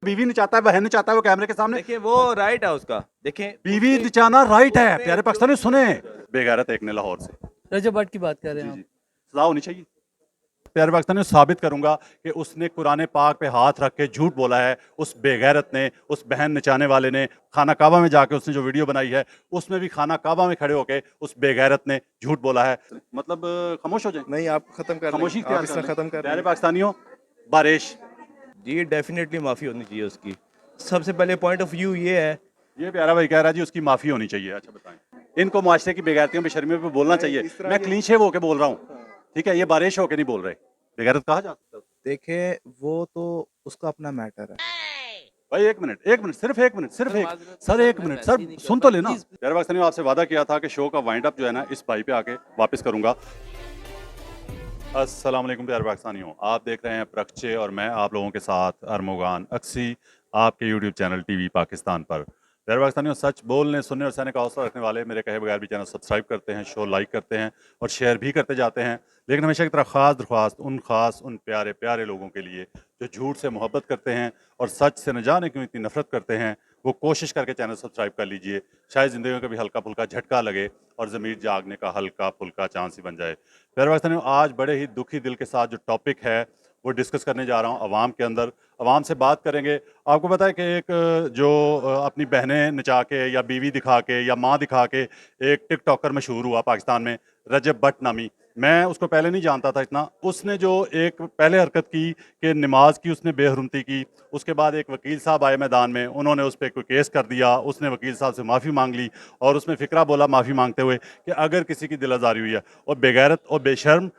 बीवी नचाता है, बहन नचाता है वो कैमरे के सामने। देखिए वो राइट है उसका, देखें बीवी नचाना राइट है, प्यारे पाकिस्तानी सुने। बेगैरत एक ने लाहौर से रजब भट्ट की बात कर रहे हैं जी आप। सजा होनी चाहिए। प्यारे पाकिस्तानी साबित करूंगा कि उसने कुरान पाक पे हाथ रख के झूठ बोला है। उस बेगैरत ने, उस बहन नचाने वाले ने खाना काबा में जाके उसने जो वीडियो बनाई है उसमें भी खाना काबा में खड़े होके उस बेगैरत ने झूठ बोला है। मतलब खामोश हो जाए। नहीं, आप खत्म कर खामोशी लें, आप इसमें खत्म कर प्यारे लें। पाकिस्तानियों, बारिश जी डेफिनेटली माफ़ी होनी चाहिए उसकी। सबसे पहले पॉइंट ऑफ व्यू ये है, ये प्यारा भाई कह रहा है जी उसकी माफी होनी चाहिए। अच्छा बताएं, इनको मुआशरे की बेगैरतियों बेशर्मियों पे बोलना चाहिए। इस तरह मैं के- क्लीन शेव होके बोल रहा हूँ, ठीक है, ये बारिश होके नहीं बोल रहे। बेगैरत कहा जा सकता है? देखें, वो तो उसका अपना मैटर है। भाई एक मिनट, सिर्फ एक मिनट, सर एक मिनट, सर सुन तो लेना। प्यारे पाकिस्तानियों, आपसे वादा किया था कि शो का वाइंड अप जो है ना इस भाई पे आके वापस करूंगा। अस्सलाम वालेकुम प्यारे पाकिस्तानियों, आप देख रहे हैं प्रकचे और मैं आप लोगों के साथ अरमोगान अक्सी आपके यूट्यूब चैनल टीवी पाकिस्तान पर। प्यारे पाकिस्तानियों, सच बोलने, सुनने और सहने का हौसला रखने वाले मेरे कहे बगैर भी चैनल सब्सक्राइब करते हैं, शो लाइक करते हैं और शेयर भी करते जाते हैं। लेकिन हमेशा की तरह ख़ास दरख्वास्त उन प्यारे प्यारे लोगों के लिए जो झूठ से मोहब्बत करते हैं और सच से न जाने क्यों इतनी नफरत करते हैं, वो कोशिश करके चैनल सब्सक्राइब कर लीजिए। शायद ज़िंदगी में कभी हल्का फुल्का झटका लगे और ज़मीर जागने का हल्का फुल्का चांस ही बन जाए। प्यारे पाकिस्तानियों, आज बड़े ही दुखी दिल के साथ जो टॉपिक है वो डिस्कस करने जा रहा हूँ अवाम के अंदर। अवाम से बात करेंगे। आपको पता है कि एक जो अपनी बहनें नचा के या बीवी दिखा के या माँ दिखा के एक टिकटॉकर मशहूर हुआ पाकिस्तान में, रजब भट्ट नामी। मैं उसको पहले नहीं जानता था इतना। उसने जो एक पहले हरकत की कि नमाज की उसने बेहरमती की, उसके बाद एक वकील साहब आए मैदान में, उन्होंने उस पर कोई केस कर दिया। उसने वकील साहब से माफ़ी मांग ली और उसमें फ़िक्रा बोला माफ़ी मांगते हुए कि अगर किसी की दिल आज़ारी हुई है और बेगैरत और बेशर्म,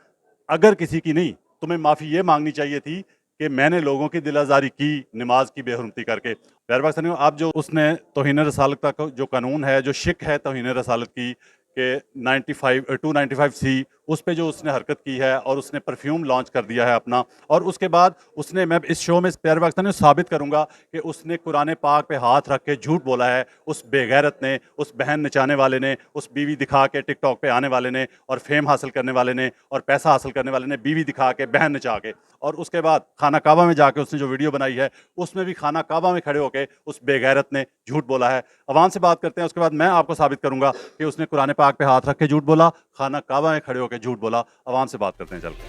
अगर किसी की नहीं, तुम्हें माफ़ी ये मांगनी चाहिए थी कि मैंने लोगों की दिल आज़ारी की नमाज की बेहरमती करके। प्यारे पाकिस्तानियों, आप जो उसने तौहीन रसालत का जो कानून है, जो शिक है तौहीन रसालत की कि 295C, उस पे जो उसने हरकत की है और उसने परफ्यूम लॉन्च कर दिया है अपना, और उसके बाद उसने, मैं इस शो में प्यारे पाकिस्तानियों साबित करूंगा कि उसने कुरान पाक पे हाथ रख के झूठ बोला है। उस बेगैरत ने, उस बहन नचाने वाले ने, उस बीवी दिखा के टिकटॉक पे आने वाले ने और फेम हासिल करने वाले ने और पैसा हासिल करने वाले ने, बीवी दिखा के, बहन नचा के, और उसके बाद खाना काबा में जाके उसने जो वीडियो बनाई है उसमें भी खाना काबा में खड़े होके उस बेगैरत ने झूठ बोला है। अवाम से बात करते हैं, उसके बाद मैं आपको साबित करूंगा कि उसने कुरान पाक पे हाथ रख के झूठ बोला, खाना काबा में खड़े होकर झूठ बोला। अवाम से बात करते हैं चल के।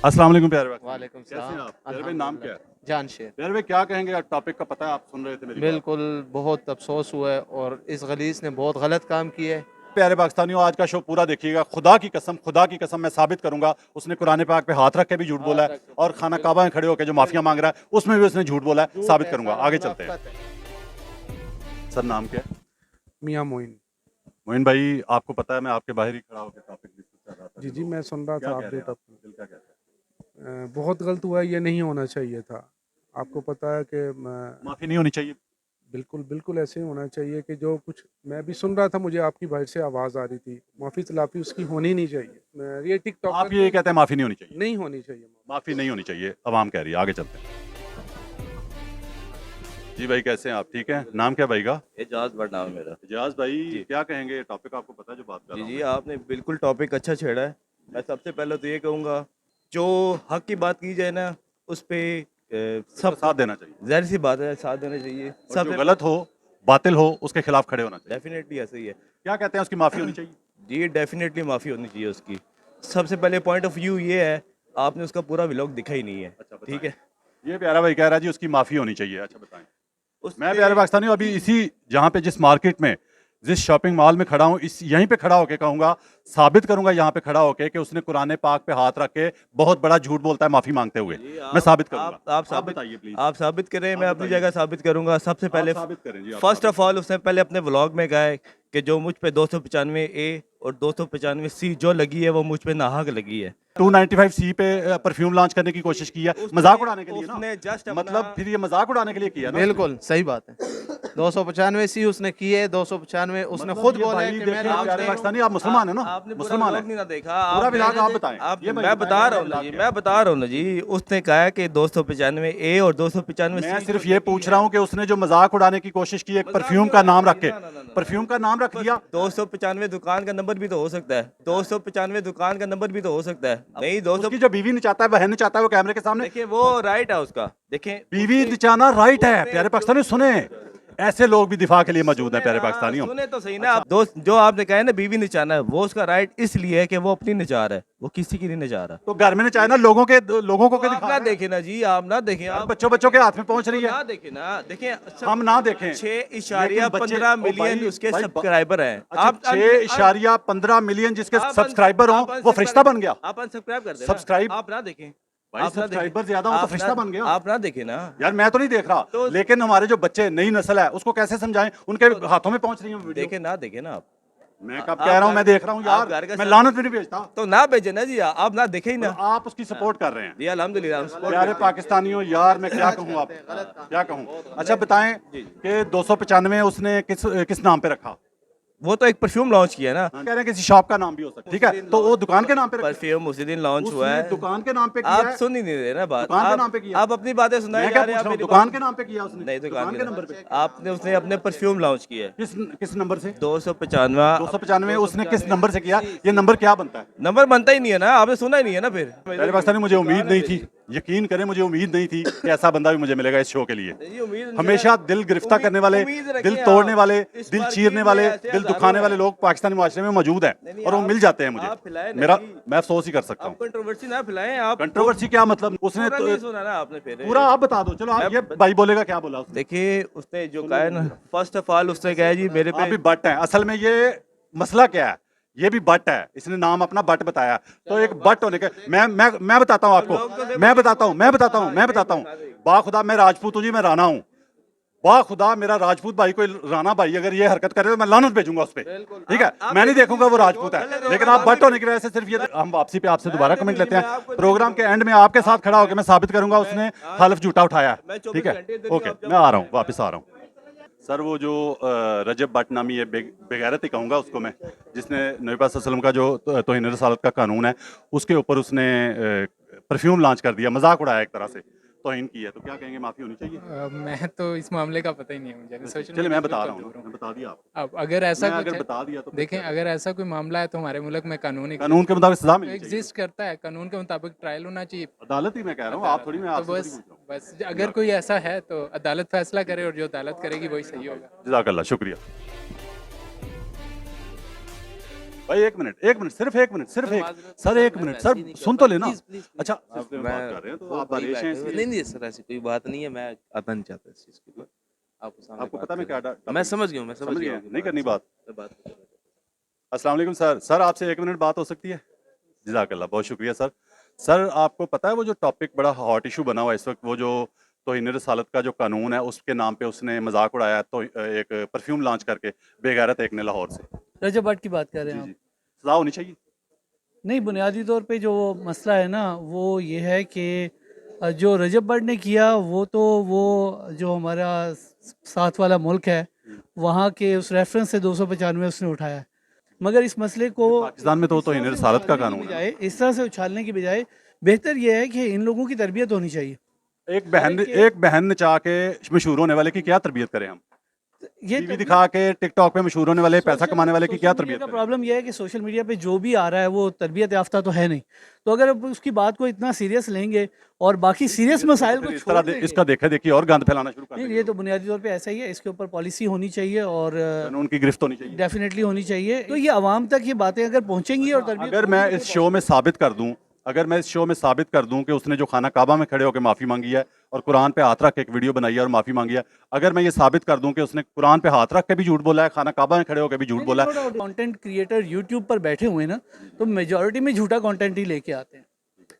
अस्सलाम वालेकुम प्यारे भाई। वालेकुम कैसे हैं सलाम। आप? प्यारे भाई, नाम क्या है? जान शेर। प्यारे भाई, क्या कहेंगे? आज टॉपिक का पता है, आप सुन रहे थे मेरी बात। बिल्कुल, बहुत अफसोस हुआ है और इस गलीस ने बहुत गलत काम किया है। प्यारे पाकिस्तानियों, आज का शो पूरा देखिएगा। खुदा की कसम मैं साबित करूंगा उसने कुरान पाक पे हाथ रख के भी झूठ बोला है और खाना काबा में खड़े होकर जो माफिया मांग रहा है उसमें भी उसने झूठ बोला है। साबित करूंगा, आगे चलते हैं। सर नाम क्या है? मियाँ मोइन। मोइन भाई, आपको पता है मैं आपके बाहर ही खड़ा होकर टॉपिक डिस्कस कर रहा था। जी मैं सुन रहा क्या था कह आप रहे हैं जो आप? दिल क्या कहता है? बहुत गलत हुआ है, ये नहीं होना चाहिए था। आपको पता है कि माफी नहीं होनी चाहिए। बिल्कुल बिल्कुल ऐसे ही होना चाहिए कि जो कुछ मैं भी सुन रहा था, मुझे आपकी बाहर से आवाज़ आ रही थी, माफ़ी तलाफ़ी उसकी होनी नहीं चाहिए। ये टिकटॉक आप ये कहते हैं माफी नहीं होनी चाहिए? नहीं होनी चाहिए। माफी नहीं होनी चाहिए, अवाम कह रही है। आगे चलते हैं। जी भाई, कैसे हैं आप? ठीक है। नाम क्या भाई का? एजाज भट्ट नाम है मेरा। इजाज भाई, क्या कहेंगे? टॉपिक आपको पता है जो बात कर जी रहा हूं जी मैं? आपने बिल्कुल टॉपिक अच्छा छेड़ा है। मैं सबसे पहले तो ये कहूँगा, जो हक की बात की जाए ना उस पे सबका सब साथ देना चाहिए जाहिर सी बात है, साथ देना चाहिए। और जो गलत हो, बातिल हो, उसके खिलाफ खड़े होना चाहिए। डेफिनेटली ऐसे ही है। क्या कहते हैं, उसकी माफी होनी चाहिए? जी डेफिनेटली माफ़ी होनी चाहिए उसकी। सबसे पहले पॉइंट ऑफ व्यू ये है, आपने उसका पूरा व्लॉग दिखा ही नहीं है। अच्छा बताएं। ठीक है, ये प्यारा भाई कह रहा है जी उसकी माफी होनी चाहिए। अच्छा बताएं। उस मैं पे- प्यारे पाकिस्तानी अभी इसी, जहाँ पे जिस मार्केट में, जिस शॉपिंग मॉल में खड़ा हूँ, इस यहीं पे खड़ा होके कहूँगा, साबित करूंगा यहाँ पे खड़ा होके कि उसने कुरान पाक पे हाथ रख के बहुत बड़ा झूठ बोलता है माफी मांगते हुए। जी, मैं साबित करूंगा। आप बताइए प्लीज। आप साबित करें, मैं आप अपनी बताइए। जगह साबित करूंगा। सबसे पहले साबित करें जी। आप फर्स्ट साबित ऑफ ऑल उसने पहले अपने व्लॉग में कहा है कि जो मुझ पे 295A और 295C जो लगी है वो मुझ पे नाहक लगी है। 295C पे परफ्यूम लॉन्च करने की कोशिश की है, मजाक उड़ाने के लिए ना। उसने just मतलब फिर ये मजाक उड़ाने के लिए किया ना। बिल्कुल सही बात है। 295 उसने की है, 295 उसने मतलब खुद ये बोला भाई है कि देखिए, मैं प्यारे नाम पाकिस्तानी, आप मुसलमान है ना? आपने पूरा मुसलमान व्लॉग है। नहीं ना देखा पूरा व्लॉग आप मैंने- बताएं। आप ये भाई मैं बताएं बता रहा हूँ व्लॉग ना जी, क्या मैं बता रहा हूँ ना जी, उसने कहा है कि 295 ए और 295 मैं सी सिर्फ जो ये लगी पूछ है- रहा हूँ कि उसने जो मजाक उड़ाने की कोशिश की, एक मजाक परफ्यूम नहीं का उड़ाया नाम जी, रख के, ना, ना, ना, ना, परफ्यूम का नाम रख दिया। 295 दुकान का नंबर भी तो हो सकता है, 295 दुकान का नंबर भी तो हो सकता है। नहीं 200 उसकी जो बीवी नचाता है, बहन नचाता है, वो कैमरे के सामने देखिए वो राइट है उसका, देखें बीवी उसने- नचाना राइट है। उसने प्यारे जो- पाकिस्तानी सुने, ऐसे लोग भी दिफा के लिए मौजूद हैं प्यारे पाकिस्तानियों। सुने तो सही ना आप दोस्त, जो आपने कहा है ना बीवी नचाना है, वो उसका राइट इसलिए है कि वो अपनी नचा रहा है, वो किसी की नहीं नचा रहा। तो घर में नचाए ना, लोगों को तो क्या आप दिखा ना रहे हैं? देखें ना जी, आप ना देखें, आप बच्चों के हाथ में पहुंच रही तो है। ना देखें ना, देखें हम ना देखें, 6.15 मिलियन उसके सब्सक्राइबर हैं। आप 6.15 मिलियन जिसके सब्सक्राइबर हों, वो फरिश्ता बन गया। आप अनसब्सक्राइब कर दें, सब्सक्राइब आप ना देखें, भाई, आप ना देखें। सब्सक्राइबर ज्यादा हो तो आप फरिश्ता ना- बन गया। आप ना देखें ना, यार मैं तो नहीं देख रहा, तो- लेकिन हमारे जो बच्चे, नई नस्ल है, उसको कैसे समझाएं? उनके हाथों में पहुंच रही है वीडियो। देखें ना देखें ना आप, मैं कब आप कह रहा हूं घर- मैं देख रहा हूं आप यार, घर का मैं सब- लानत भी नहीं भेजता। तो ना भेजे ना जी, आप ना देखें ही ना तो आप उसकी सपोर्ट कर रहे हैं। जी। अल्हम्दुलिल्लाह हम support प्यारे करते हैं। पाकिस्तानियों, यार मैं क्या कहूँ, आप क्या कहूँ। अच्छा बताएं कि 295 उसने किस नाम पे रखा? वो तो एक परफ्यूम लॉन्च किया ना, कह रहे हैं किसी शॉप का नाम भी हो सकता है, ठीक है, तो वो दुकान के नाम पे रखा। परफ्यूम उसी दिन लॉन्च हुआ उसने है। दुकान के नाम पे किया आप है। सुन ही नहीं रहे ना बात, दुकान के आप नाम पे किया। आप अपनी बातें सुनाए मैं जा क्या रहे पूछ हैं, रहा हूँ, आप मेरी दुकान बात- के नाम पे किया उसने? नहीं दुकान के नंबर पे। आपने उसने अपने परफ्यूम लॉन्च किया है किस नंबर से? 295 295 उसने किस नंबर से किया? ये नंबर क्या बनता है? नंबर बनता ही नहीं है ना, आपने सुना ही नहीं है ना फिर। पहले पाकिस्तानी, मुझे उम्मीद नहीं थी, यकीन करें मुझे उम्मीद नहीं थी कि ऐसा बंदा भी मुझे मिलेगा इस शो के लिए। नहीं, उम्मीद हमेशा दिल गिरफ्तार करने वाले, उम्मीद रखिए दिल आप। तोड़ने वाले, इस दिल बार चीरने की वाले, ऐसे दिल हज़ारों दुखाने हैं। वाले लोग पाकिस्तानी माशरे में मौजूद हैं, नहीं, और वो आप- मिल जाते हैं आप मुझे। फैलाएं ना मेरा जी। मैं अफसोस ही कर सकता आप हूँ। कंट्रोवर्सी ना फैलाएं आप। कंट्रोवर्सी क्या मतलब? उसने पूरा नहीं सुना ना आपने फिर। पूरा आप बता दो, चलो आप, मैं- ये भाई बोलेगा क्या बोला उसने। देखिए उसने जो कहा है ना, फर्स्ट ऑफ ऑल उसने कहा है जी मेरे आप भी पे बट है, असल में ये मसला क्या है, ये भी बट है, इसने नाम अपना बट बताया, तो एक बट होने के मैं बताता हूँ आपको, मैं बताता हूँ बाखुदा मैं राजपूत हूँ जी, मैं राणा हूँ, बाखुदा मेरा राजपूत भाई, कोई राणा भाई अगर ये हरकत करे तो मैं लानत भेजूंगा उस पर, ठीक है, मैं नहीं देखूंगा वो राजपूत है, लेकिन आप बट होने की वजह से सिर्फ ये, हम वापसी पे आपसे दोबारा कमेंट लेते हैं, प्रोग्राम के एंड में आपके साथ खड़ा होकर मैं साबित करूंगा उसने हल्फ झूठा उठाया है, ठीक है, ओके, मैं आ रहा हूँ, वापस आ रहा हूँ। सर वो जो रजब भट्ट नामी है, बेगैरत ही कहूँगा उसको मैं, जिसने नबी पाक सल्लल्लाहु अलैहि वसल्लम का जो तौहीन रसालत का कानून है, उसके ऊपर उसने परफ्यूम लॉन्च कर दिया, मजाक उड़ाया एक तरह से, तौहीन की है, तो क्या कहेंगे, माफ़ी होनी चाहिए? मैं तो इस मामले का पता ही नहीं है मुझे। सोशल चलिए मैं मीडिया बता से रहा हूँ, बिल्कुल दूर मैं बता दिया आपको, अब अगर ऐसा मैं कुछ अगर है, बता दिया तो देखें अगर ऐसा कोई मामला है तो हमारे मुल्क में कानून कानून के मुताबिक सजा मिलनी चाहिए, एग्जिस्ट करता है, कानून के मुताबिक ट्रायल होना चाहिए। अदालत ही मैं कह रहा हूँ, आप थोड़ी, मैं तो आपसे थोड़ी बस पूछ रहा हूँ। बस अगर कोई ऐसा है तो अदालत फैसला करे और जो अदालत करेगी वही सही होगा। जज़ाकल्लाह, शुक्रिया भाई। एक मिनट, सिर्फ एक मिनट, सर एक मिनट, सर सुन तो लेना। अच्छा बात कर रहे हैं तो आप बारिश हैं इसलिए। नहीं सर ऐसी कोई बात नहीं है, मैं आता नहीं चाहता इस चीज़ के ऊपर। आपको पता मैं क्या मैं समझ गया हूँ, मैं समझ गया हूँ। नहीं करनी बात। बात अस्सलाम वालेकुम सर आपसे एक मिनट बात हो सकती है? जज़ाकल्लाह, बहुत शुक्रिया सर। सर आपको पता है वो जो टॉपिक बड़ा हॉट इशू बना हुआ है इस वक्त, वो जो तौहीन रसालत का जो कानून है उसके नाम पे उसने मजाक उड़ाया, तो एक परफ्यूम लॉन्च करके, बेगैरत एक ने लाहौर से। रजब भट्ट की बात कर रहे जी हैं जी, आप? सजा होनी चाहिए। नहीं, बुनियादी तौर पे जो मसला है ना वो ये है कि जो रजब भट्ट ने किया वो तो वो जो हमारा साथ वाला मुल्क है वहाँ के उस रेफरेंस से 295 उसने उठाया है, मगर इस मसले को पाकिस्तान में तो तौहीन रसालत का कानून है। बजाय इस तरह से उछालने की बजाय बेहतर यह है कि इन लोगों की तरबियत होनी चाहिए। एक बहन नचा के मशहूर होने वाले की क्या तरबियत करें हम? ये टीवी दिखा के टिकटॉक पे मशहूर होने वाले, पैसा कमाने वाले की क्या तरबियत का करें? प्रॉब्लम यह है कि सोशल मीडिया पे जो भी आ रहा है वो तरबियत याफ्ता तो है नहीं, तो अगर अब उसकी बात को इतना सीरियस लेंगे और बाकी सीरियस मसाइल को इस छोड़ तरह देंगे, इसका देखा देखी और गंद फैलाना शुरू कर नहीं, देंगे। ये तो बुनियादी तौर पे ऐसा ही है, इसके ऊपर पॉलिसी होनी चाहिए और कानून की गिरफ्त होनी चाहिए। डेफिनेटली होनी चाहिए। तो ये आवाम तक ये बातें अगर पहुंचेंगी और तरबियत अगर मैं इस शो में साबित कर दूं कि उसने जो खाना काबा में खड़े होकर माफ़ी मांगी है और कुरान पे हाथ रख के एक वीडियो बनाई है और माफ़ी मांगी है, अगर मैं ये साबित कर दूं कि उसने कुरान पे हाथ रख के भी झूठ बोला है, खाना काबा में खड़े होकर भी झूठ बोला है, कंटेंट क्रिएटर यूट्यूब पर बैठे हुए हैं ना, तो मेजोरिटी में झूठा कंटेंट ही लेके आते हैं,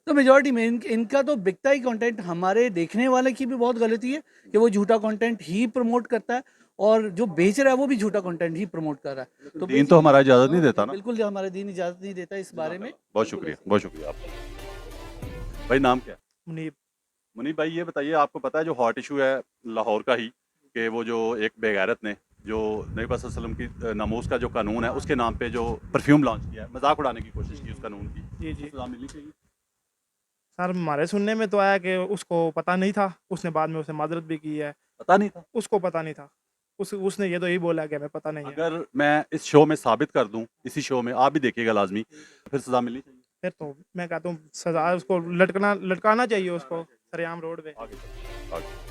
तो मेजोरिटी में इनका तो बिकता ही कंटेंट। हमारे देखने वाले की भी बहुत गलती है कि वो झूठा कंटेंट ही प्रमोट करता है और जो बेच रहा है वो भी झूठा कंटेंट ही प्रमोट कर रहा है। तो दीन तो हमारा इजाज़त नहीं देता ना। बिल्कुल हमारे दीन इजाज़त नहीं देता इस बारे में। बहुत शुक्रिया आपका। भाई नाम क्या है? मुनीब। मुनीब भाई ये बताइए, आपको पता है जो हॉट इशू है लाहौर का ही, कि वो जो एक बेगैरत ने जो नबी पाक सल्लल्लाहु अलैहि वसल्लम की नामूस का जो कानून है उसके नाम पे जो परफ्यूम लॉन्च किया है, मजाक उड़ाने की कोशिश की उस कानून की, जी जी सजा मिलनी चाहिए। सर, हमारे सुनने में तो आया कि उसको पता नहीं था, उसने बाद में उसे माजरत भी की है। पता नहीं था। उसको पता नहीं था, उसने ये तो यही बोला कि हमें पता नहीं है। अगर मैं इस शो में साबित कर दूं, इसी शो में आप भी देखिएगा लाजमी, फिर सजा मिलनी चाहिए। फिर तो मैं कहता हूँ सजा उसको लटकाना चाहिए उसको सरेआम रोड पे। आगे।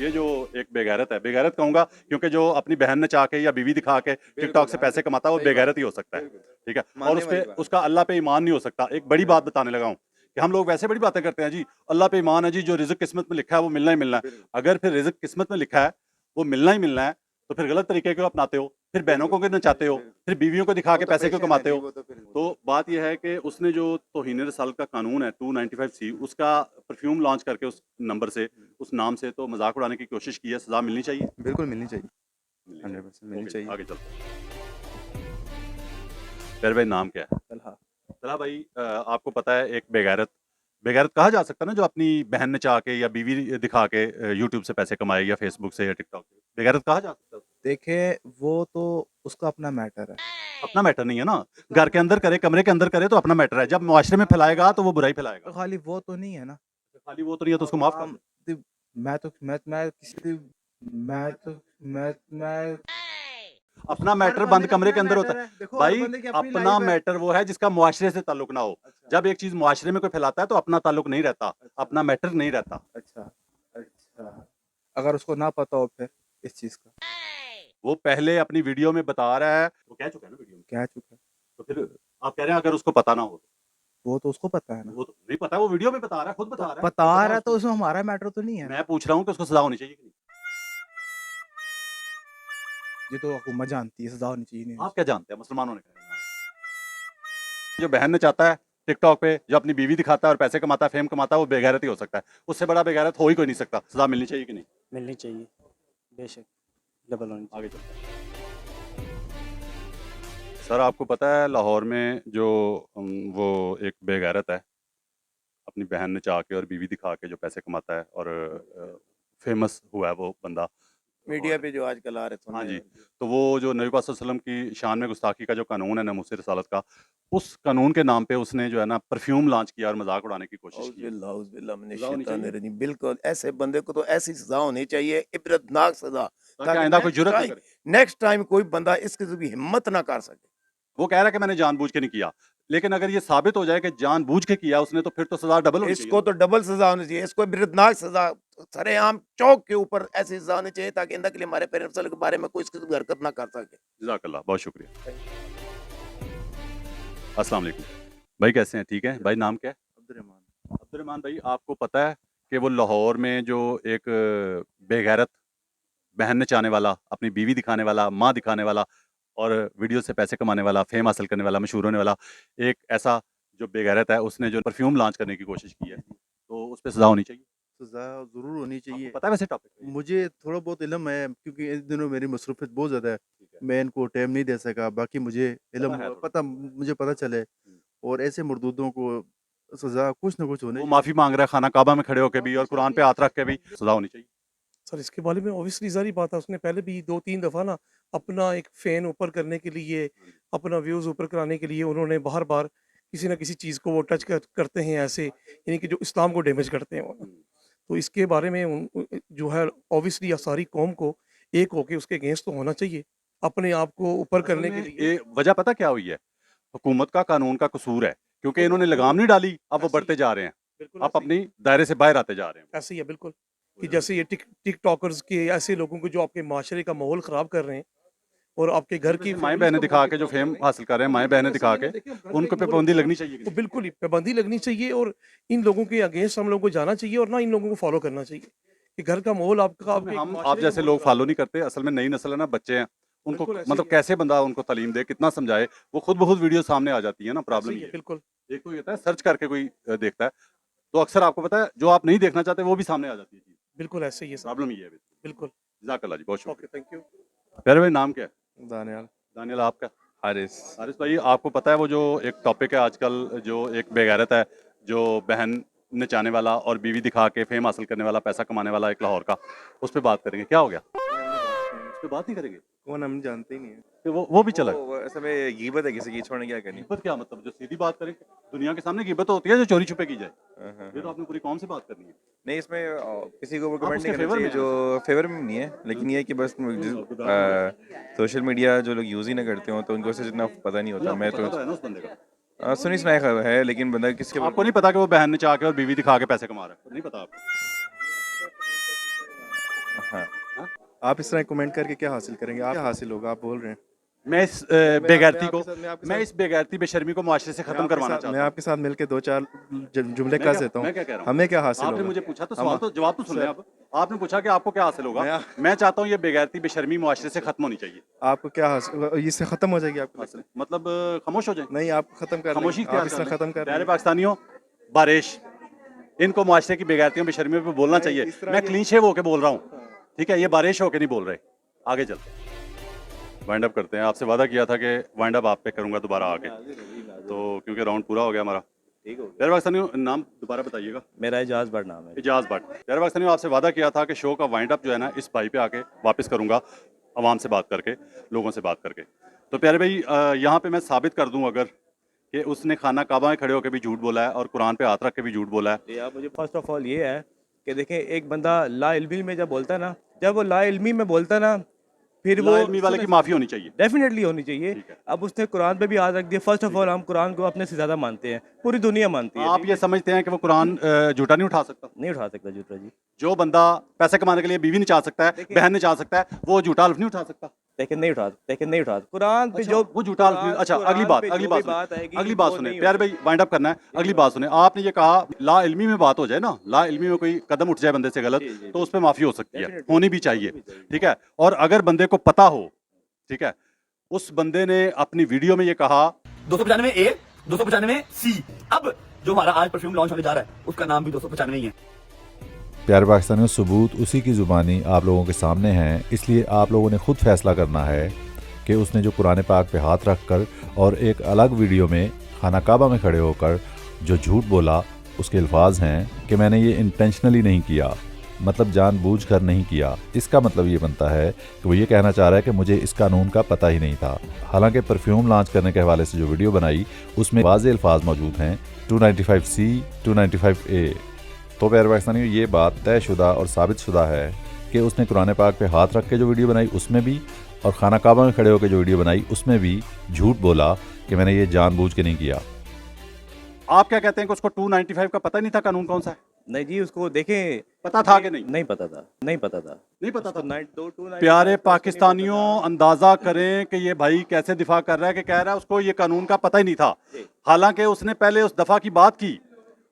ये जो एक बेगैरत है, बेगैरत कहूंगा क्योंकि जो अपनी बहन नचा के या बीवी दिखा के टिकटॉक से पैसे कमाता है वो बेगैरत ही हो सकता है, ठीक है। और उस पे उसका अल्लाह पे ईमान नहीं हो सकता। एक बड़ी बात बताने लगा हूँ कि हम लोग वैसे बड़ी बातें करते हैं जी, अल्लाह पे ईमान है जी, जो रिज़्क किस्मत में लिखा है वो मिलना ही मिलना है। अगर फिर रिज़्क किस्मत में लिखा है वो मिलना ही मिलना है तो फिर गलत तरीके क्यों अपनाते हो, फिर बहनों को क्यों नचाते हो, फिर बीवियों को दिखा के पैसे क्यों कमाते हो। तो बात यह है कि उसने जो तौहीन रिसालत का कानून है 295C उसका परफ्यूम लॉन्च करके उस नंबर से, उस नाम से तो मजाक उड़ाने की कोशिश की है, सजा मिलनी चाहिए। बिल्कुल मिलनी चाहिए, 100% मिलनी ओके, चाहिए। आगे चलते हैं। प्यारे भाई नाम क्या है? तलहा। तलहा भाई, आपको पता है एक बेगैरत, बेगैरत कहा जा सकता है ना जो अपनी बहन नचा के या बीवी दिखा के यूट्यूब से पैसे कमाए या फेसबुक से या टिकटॉक से, बेगैरत कहा जा सकता है? देखिए, वो तो उसका अपना मैटर है। अपना मैटर नहीं है ना, घर के अंदर करे, कमरे के अंदर करे तो अपना मैटर है, जब मुआशरे में फैलाएगा तो वो बुराई फैलाएगा। खाली वो तो नहीं है ना। खाली वो तो नहीं है तो उसको माफ कर आम दे। मैं किसी मैं तो मैं अपना मैटर हर बंद बंदे का कमरे के अपना अंदर होता मैटर है है। देखो, हर भाई। बंदे की अपनी अपना लाइफ है। मैटर वो है जिसका मुआशरे से ताल्लुक ना हो। अच्छा, जब एक चीज मुआशरे में कोई फैलाता है तो अपना ताल्लुक नहीं रहता, अपना मैटर नहीं रहता। अच्छा, अच्छा। अगर उसको ना पता हो फिर इस चीज़ का, वो पहले अपनी वीडियो में बता रहा है, वो कह चुका है ना वीडियो में, कह चुका है, तो फिर आप कह रहे हैं अगर उसको पता ना हो वो तो उसको पता है तो ना। वो तो नहीं पता है, वो वीडियो में बता रहा है, खुद बता रहा है। बता पता रहा है तो उसको। उसमें हमारा मैटर तो नहीं है ना। मैं पूछ रहा हूँ कि उसको सजा होनी चाहिए कि नहीं? ये तो हुकूमत जानती है, सजा होनी चाहिए नहीं। आप क्या जानते हैं, मुसलमानों ने कहा है। जो बहन ने चाहता है टिकटॉक पे जो अपनी बीवी दिखाता है और पैसे कमाता है, फेम कमाता है, वो बेगैरत ही हो सकता है। उससे बड़ा बेगैरत हो ही कोई नहीं सकता। सजा मिलनी चाहिए कि नहीं? मिलनी चाहिए, बेशक डबल होनी चाहिए। आगे चलते हैं। सर आपको पता है लाहौर में जो वो एक बेगैरत है, अपनी बहन ने चाह के और बीवी दिखा के जो पैसे कमाता है और फेमस हुआ है वो बंदा मीडिया पे जो आजकल आ रहे थे। हाँ जी, तो वो जो नबी पाक सल्लल्लाहु अलैहि वसल्लम की शान में गुस्ताखी का जो कानून है नामूस रिसालत का, उस कानून के नाम पे उसने जो है ना परफ्यूम लॉन्च किया और मजाक उड़ाने की कोशिश की है। सजा होनी चाहिए बिल्कुल ऐसे बंदे को तो ऐसी सजा होनी चाहिए, इबरतनाक सजा, ताकि आइंदा कोई जुर्रत नहीं करे। नेक्स्ट टाइम कोई बंदा इसकी भी हिम्मत ना कर सके। वो कह रहा है कि मैंने जानबूझ के नहीं किया, लेकिन अगर ये साबित हो जाए कि जानबूझ के किया उसने तो फिर तो सजा डबल होनी चाहिए। इसको तो डबल सजा होनी चाहिए, इसको इबरतनाक सजा, सरेआम चौक के ऊपर ऐसी सजा होनी चाहिए ताकि इंदा के लिए हमारे पेरेंट्स के बारे में कोई इसकी हरकत ना कर सके। जज़ाकल्लाह, बहुत शुक्रिया। अस्सलाम वालेकुम भाई, कैसे हैं? ठीक है भाई, नाम क्या है? अब्दुर्रहमान। अब्दुर्रहमान भाई, आपको पता है कि वो लाहौर में जो एक बेगैरत बहन नचाने वाला, अपनी बीवी दिखाने वाला, माँ दिखाने वाला और वीडियो से पैसे कमाने वाला, फेम हासिल करने वाला, मशहूर होने वाला एक ऐसा जो बेगैरत है, उसने जो परफ्यूम लॉन्च करने की कोशिश की है, तो उस पे सजा होनी चाहिए। सज़ा ज़रूर होनी चाहिए। आपको पता है वैसे टॉपिक? मुझे थोड़ा बहुत इल्म है क्योंकि इन दिनों मेरी मसरूफियत बहुत ज़्यादा है, मैं इनको टाइम नहीं दे सका। बाकी मुझे इल्म है पता, मुझे पता चले और ऐसे मरदूदों को सज़ा कुछ ना कुछ होने। वो माफ़ी मांग रहा है खाना काबा में खड़े होकर भी और कुरान पे हाथ रख के भी, सजा होनी चाहिए। सर इसके बारे में ऑब्वियसली ज़ाहिर बात है, उसने पहले भी 2-3 दफ़ा ना अपना एक फ़ैन ऊपर करने के लिए, अपना व्यूज़ ऊपर कराने के लिए उन्होंने बार-बार किसी न किसी चीज़ को वो टच करते हैं ऐसे, यानी कि जो इस्लाम को डैमेज करते हैं वो। तो इसके बारे में जो है ऑब्वियसली सारी कौम को एक होके उसके अगेंस्ट तो होना चाहिए, अपने आप को ऊपर करने के लिए। ये वजह पता क्या हुई है? हुकूमत का कानून का कसूर है, क्योंकि इन्होंने लगाम नहीं डाली, अब वो बढ़ते जा रहे हैं, अब अपनी दायरे से बाहर आते जा रहे हैं। ऐसे ही है बिल्कुल, कि जैसे ये टिकटॉकर्स के ऐसे लोगों को जो आपके माशरे का माहौल ख़राब कर रहे हैं और आपके घर की माएँ बहनें दिखा के जो फेम हासिल कर रहे हैं, माएँ बहनें दिखा के, उनको पे पाबंदी लगनी चाहिए। तो बिल्कुल ही पाबंदी लगनी चाहिए और इन लोगों के अगेंस्ट हम लोगों को जाना चाहिए और ना इन लोगों को फॉलो करना चाहिए कि घर का माहौल आपका आपके हम आप जैसे लोग फॉलो नहीं करते, असल में नई नस्ल है ना, बच्चे हैं, उनको मतलब कैसे बंदा उनको तालीम दे, कितना समझाए, वो खुद ब खुद वीडियो सामने आ जाती है ना। प्रॉब्लम ये है। बिल्कुल, एक तो ये होता है सर्च करके कोई देखता है, तो अक्सर आपको पता है जो आप नहीं देखना चाहते वो भी सामने आ जाती है चीज़। बिल्कुल ऐसे ही है सर। प्रॉब्लम ये है बिल्कुल। जज़ाकल्लाह जी, बहुत शुक्रिया। Okay, thank you. प्यारे भाई नाम क्या है? दानियाल। दानियाल, आपका? हारिस भाई, आपको पता है वो जो एक टॉपिक है आजकल, जो एक बेगैरत है जो बहन नचाने वाला और बीवी दिखा के फेम हासिल करने वाला, पैसा कमाने वाला एक लाहौर का, उस पर बात करेंगे। क्या हो गया, उस पर बात नहीं करेंगे? कौन, हम जानते ही नहीं है। तो वो भी चला। ऐसा में गिबत है किसी की, छोड़ने क्या करनी। गिबत क्या मतलब? जो सीधी बात करें, दुनिया के सामने गिबत होती है जो चोरी छुपे की जाए। ये तो आपने पूरी कौम से बात करनी है। नहीं, इसमें किसी को कमेंट उसके नहीं करना फेवर चाहिए, में जो फेवर में नहीं है, लेकिन ये है कि बस सोशल मीडिया जो लोग यूज़ ही ना करते हो तो उनको से जितना पता नहीं होता। मैं पता तो है ना उस बंदे का। सुनी सुनाई खबर है, लेकिन बंदा किसके आपको नहीं पता कि वो बहन नचा के और बीवी दिखा के पैसे कमा रहा है? नहीं पता आपको? हाँ, आप इस तरह कमेंट करके क्या हासिल करेंगे? आप क्या हासिल होगा, आप बोल रहे हैं। मैं इस बेगैरती को, मैं इस बेगैरती बेशर्मी को मुआशरे से खत्म करवाना चाहता हूं। मैं आपके साथ मिलकर 2-4 जुमले कह देता हूँ। मैं क्या कह रहा हूं? हमें क्या हासिल आपने होगा? मुझे पूछा तो सवाल तो जवाब तो सुन लें आप। आपने पूछा कि आपको क्या हासिल होगा। मैं चाहता हूं ये बेगैरती बेशर्मी मुआशरे से खत्म होनी चाहिए। आपको क्या हासिल, इससे खत्म हो जाएगी आपको? मतलब खामोश हो जाए? नहीं, आप खत्म कर, खामोशी आप इससे खत्म कर प्यारे पाकिस्तानियों, बारिश, इनको मुआशरे की बेगैरतियों बेशर्मियों पे बोलना चाहिए। मैं क्लीन शेव होके बोल रहा हूँ, ठीक है? ये बारिश होके नहीं बोल रहे। आगे चलते हैं, वाइंड अप करते हैं। आपसे वादा किया था कि वाइंड अप आप पे करूंगा दोबारा आके, तो क्योंकि राउंड पूरा हो गया हमारा। प्यारे पाकिस्तानियों, नाम दोबारा बताइएगा। मेरा एजाज भट्ट नाम है। एजाज भट्ट। प्यारे पाकिस्तानियों, आपसे वादा किया था कि शो का वाइंड अप जो है ना, इस भाई पे आके वापस करूंगा, आवाम से बात करके, लोगों से बात करके। तो प्यारे भाई, यहाँ पे मैं साबित कर दूं अगर कि उसने खाना काबा में खड़े होकर भी झूठ बोला है और कुरान पे हाथ रख के भी झूठ बोला है। या मुझे फर्स्ट ऑफ ऑल ये है कि देखें, एक बंदा ला इल्मी में जब बोलता है ना, जब वो ला इल्मी में बोलता है ना, फिर वो लाइल्मी वाले की माफ़ी होनी चाहिए। डेफिनेटली होनी चाहिए। अब उसने कुरान पे भी हाथ रख दिया। फर्स्ट ऑफ ऑल हम कुरान को अपने से ज़्यादा मानते हैं, पूरी दुनिया मानती है। आप ये समझते हैं कि वो कुरान झूठा नहीं उठा सकता? नहीं उठा सकता झूठा जी। जो बंदा पैसे कमाने के लिए बीवी नचा सकता है, बहन नचा सकता है, वो झूठा अल्फ नहीं उठा सकता? लेकिन नहीं उठा, लेकिन नहीं उठा कुरान पे जो वो झूठा अल्फ नहीं। अच्छा, अगली बात अगली बात सुने प्यारे भाई, वाइंड अप करना है। अगली बात सुने, आपने ये कहा ला इल्मी में बात हो जाए ना, ला इल्मी में कोई कदम उठ जाए बंदे से गलत, तो उस पर माफ़ी हो सकती है, होनी भी चाहिए, ठीक है? और अगर बंदे को पता हो, ठीक है, उस बंदे ने अपनी वीडियो में ये कहा 295 ए 295 सी, अब जो हमारा आज परफ्यूम लॉन्च होने जा रहा है उसका नाम भी 295 ही है। प्यारे पाकिस्तानियों, सबूत उसी की ज़ुबानी आप लोगों के सामने हैं, इसलिए आप लोगों ने खुद फैसला करना है कि उसने जो कुरान पाक पे हाथ रख कर और एक अलग वीडियो में खाना काबा में खड़े होकर जो झूठ बोला, उसके अल्फाज हैं कि मैंने ये इंटेंशनली नहीं किया, मतलब जानबूझकर नहीं किया। इसका मतलब ये बनता है कि वो ये कहना चाह रहा है कि मुझे इस कानून का पता ही नहीं था। हालांकि परफ्यूम लॉन्च करने के हवाले से जो वीडियो बनाई उसमें वाज़ेह अल्फाज मौजूद हैं 295C 295A। तो प्यारे पाकिस्तानियों, ये बात तयशुदा और साबितशुदा है कि उसने कुरान पाक पे हाथ रख के जो वीडियो बनाई उसमें भी, और खाना काबा में खड़े होकर जो वीडियो बनाई उसमें भी झूठ बोला कि मैंने ये जानबूझ के नहीं किया। आप क्या कहते हैं कि उसको 295 का पता नहीं था कानून कौन सा है? नहीं जी, उसको देखें, पता था कि नहीं? नहीं पता था, नहीं पता था, नहीं पता था। 295 प्यारे पाकिस्तानियों, अंदाजा करें कि ये भाई कैसे दिफा कर रहा है कि कह रहा है उसको ये कानून का पता ही नहीं था, हालांकि उसने पहले उस दफा की बात की,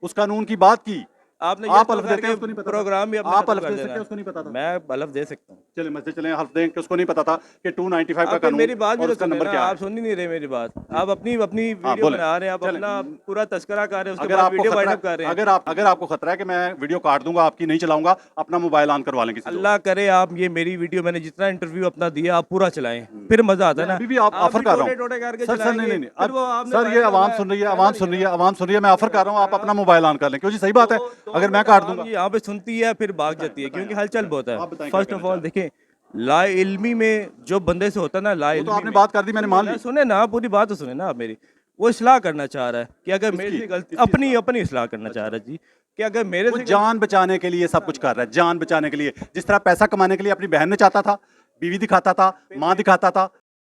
उस कानून की बात की। आपने आप हल्फ देते हैं उसको नहीं पता? प्रोग्राम भी आप हल्फ दे सकते हैं उसको नहीं पता था? मैं हल्फ दे सकता हूँ। चले मस्जिद चले, हल्फ दें कि उसको नहीं पता था कि 295 का कानून मेरी बात भी और तो उसका सुनिए नंबर ना, क्या है। आप सुन ही नहीं रहे मेरी बात। आप अपनी वीडियो बना रहे हैं, आप अपना पूरा तस्करा कर रहे हैं, उसके अगर बाद आपको वीडियो खतरा वाइंड अप कर रहे हैं। अगर आपको खतरा है कि मैं वीडियो काट दूंगा, आपकी नहीं चलाऊंगा, अपना मोबाइल ऑन करवा लें किसी से। अल्लाह करे आप ये मेरी वीडियो, मैंने जितना इंटरव्यू अपना दिया आप पूरा चलाएं, फिर मजा आता है ना। अभी भी आप ऑफर कर रहा हूं सर, नहीं, सर ये आवाम सुन रही है, आवाम सुन रही है, मैं ऑफर कर रहा हूं, आप अपना मोबाइल ऑन कर लें। क्यों जी, सही बात है, अगर मैं काट दूंगा। यहाँ पे सुनती है फिर भाग जाती है, क्योंकि हलचल बहुत है। फर्स्ट ऑफ ऑल देखें, ला इल्मी में जो बंदे से होता है ना, ला इल्मी तो आपने बात कर दी, मैंने मान ली। सुने ना, पूरी बात तो सुने ना आप मेरी। वो इस्लाह करना चाह रहा है कि अगर मेरे से गलती, अपनी इस्लाह करना चाह रहा है जी, कि अगर मेरे से जान बचाने के लिए सब कुछ कर रहा है, जान बचाने के लिए। जिस तरह पैसा कमाने के लिए अपनी बहन ने चाहता था, बीवी दिखाता था, माँ दिखाता था,